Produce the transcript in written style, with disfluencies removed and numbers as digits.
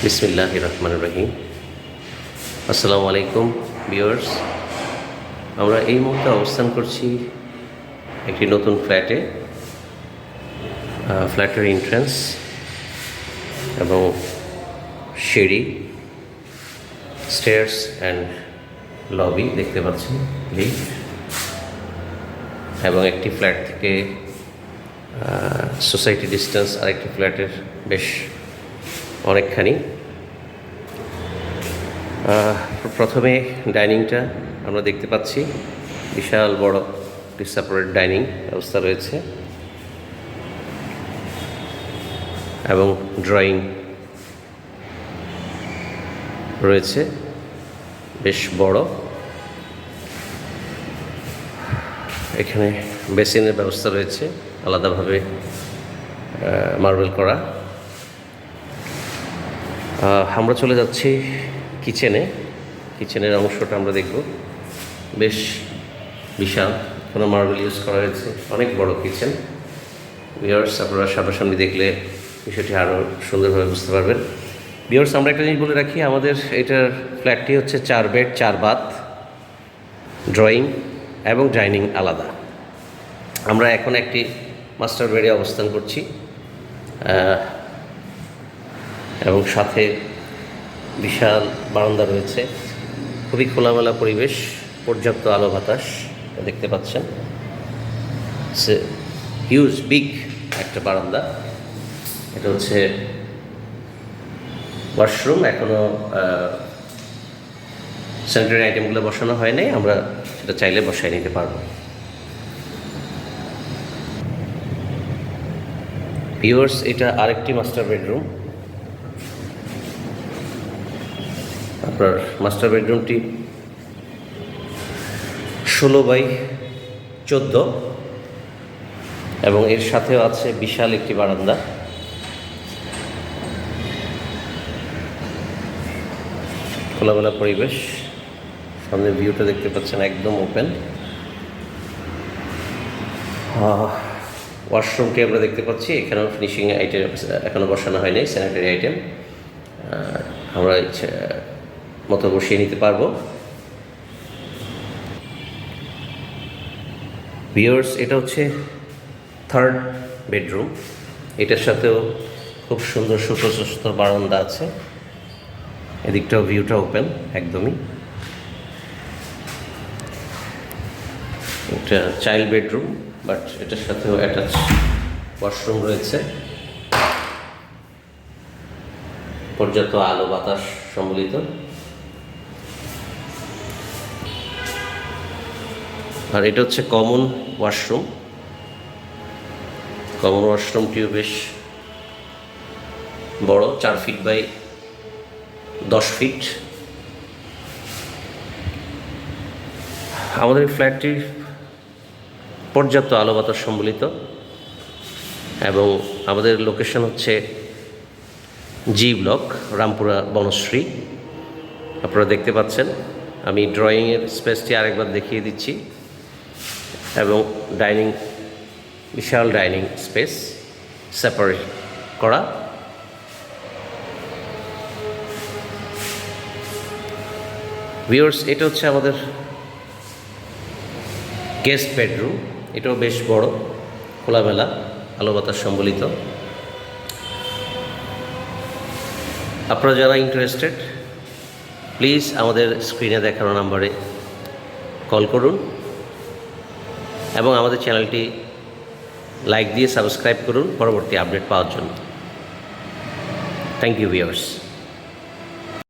বিসমিল্লাহির রহমানির রহিম। আসসালামু আলাইকুম ভিউয়ার্স। আমরা এই মুহূর্তে অবস্থান করছি একটি নতুন ফ্ল্যাটে। ফ্ল্যাটের এন্ট্রান্স এবং সিঁড়ি, স্টেয়ার্স অ্যান্ড লবি দেখতে পাচ্ছেন, লিফট, এবং একটি ফ্ল্যাট থেকে সোসাইটি ডিস্টেন্স আরেকটি ফ্ল্যাটের বেশ অনেকখানি। প্রথমে ডাইনিংটা আমরা দেখতে পাচ্ছি, বিশাল বড় একটি সেপারেট ডাইনিং ব্যবস্থা রয়েছে এবং ড্রয়িং রয়েছে বেশ বড়। এখানে বেসিনের ব্যবস্থা রয়েছে, আলাদাভাবে মার্বেল করা। আমরা চলে যাচ্ছি কিচেনের অংশটা আমরা দেখব। বেশ বিশাল, কোনো মার্বেল ইউজ করা হয়েছে, অনেক বড় কিচেন। ভিউয়ার্স, আপনারা সামনাসামনি দেখলে বিষয়টি আরও সুন্দরভাবে বুঝতে পারবেন। ভিউয়ার্স, আমরা একটা জিনিস বলে রাখি, আমাদের এটার ফ্ল্যাটটি হচ্ছে 4 বেড 4 বাথ, ড্রয়িং এবং ডাইনিং আলাদা। আমরা এখন একটি মাস্টার বেডে অবস্থান করছি এবং সাথে বিশাল বারান্দা রয়েছে। খুবই খোলামেলা পরিবেশ, পর্যাপ্ত আলো বাতাস দেখতে পাচ্ছেন। হিউজ বিগ একটা বারান্দা। এটা হচ্ছে ওয়াশরুম। এখনও স্যানিটারি আইটেমগুলো বসানো হয় নাই, আমরা সেটা চাইলে বসাই নিতে পারবো। ভিউয়ার্স, এটা আরেকটি মাস্টার বেডরুম। আপনার মাস্টার বেডরুমটি 16x14 এবং এর সাথেও আছে বিশাল একটি বারান্দা। খোলামেলা পরিবেশ, সামনের ভিউটা দেখতে পাচ্ছেন, একদম ওপেন। ওয়াশরুমটি আমরা দেখতে পাচ্ছি, এখানেও ফিনিশিং আইটেম এখনও বসানো হয়নি, স্যানিটারি আইটেম আমরা মতো বসিয়ে নিতে পারবো। ভিউয়ার্স, এটা হচ্ছে 3rd বেডরুম। এটার সাথেও খুব সুন্দর সুপ্রশস্ত বারান্দা আছে। এদিকটাও ভিউটা ওপেন একদমই। এটা চাইল্ড বেডরুম, বাট এটার সাথেও অ্যাটাচ ওয়াশরুম রয়েছে। পর্যাপ্ত আলো বাতাস সম্বলিত। আর এটা হচ্ছে কমন ওয়াশরুম। কমন ওয়াশরুমটিও বেশ বড়, 4 ফিট বাই 10 ফিট। আমাদের ফ্ল্যাটটি পর্যাপ্ত আলো বাতাস সম্বলিত এবং আমাদের লোকেশন হচ্ছে জি ব্লক, রামপুরা বনশ্রী। আপনারা দেখতে পাচ্ছেন। আমি ড্রয়িংয়ের স্পেসটি আরেকবার দেখিয়ে দিচ্ছি এবং ডাইনিং, বিশাল ডাইনিং স্পেস সেপারেট করা। ভিউয়ার্স, এটা হচ্ছে আমাদের গেস্ট বেডরুম। এটাও বেশ বড়, খোলামেলা, আলো বাতাস সম্বলিত। আপনারা যারা ইন্টারেস্টেড, প্লিজ আমাদের স্ক্রিনে দেখানো নাম্বারে কল করুন এবং আমাদের চ্যানেলটি লাইক দিয়ে সাবস্ক্রাইব করুন পরবর্তী আপডেট পাওয়ার জন্য। Thank you viewers.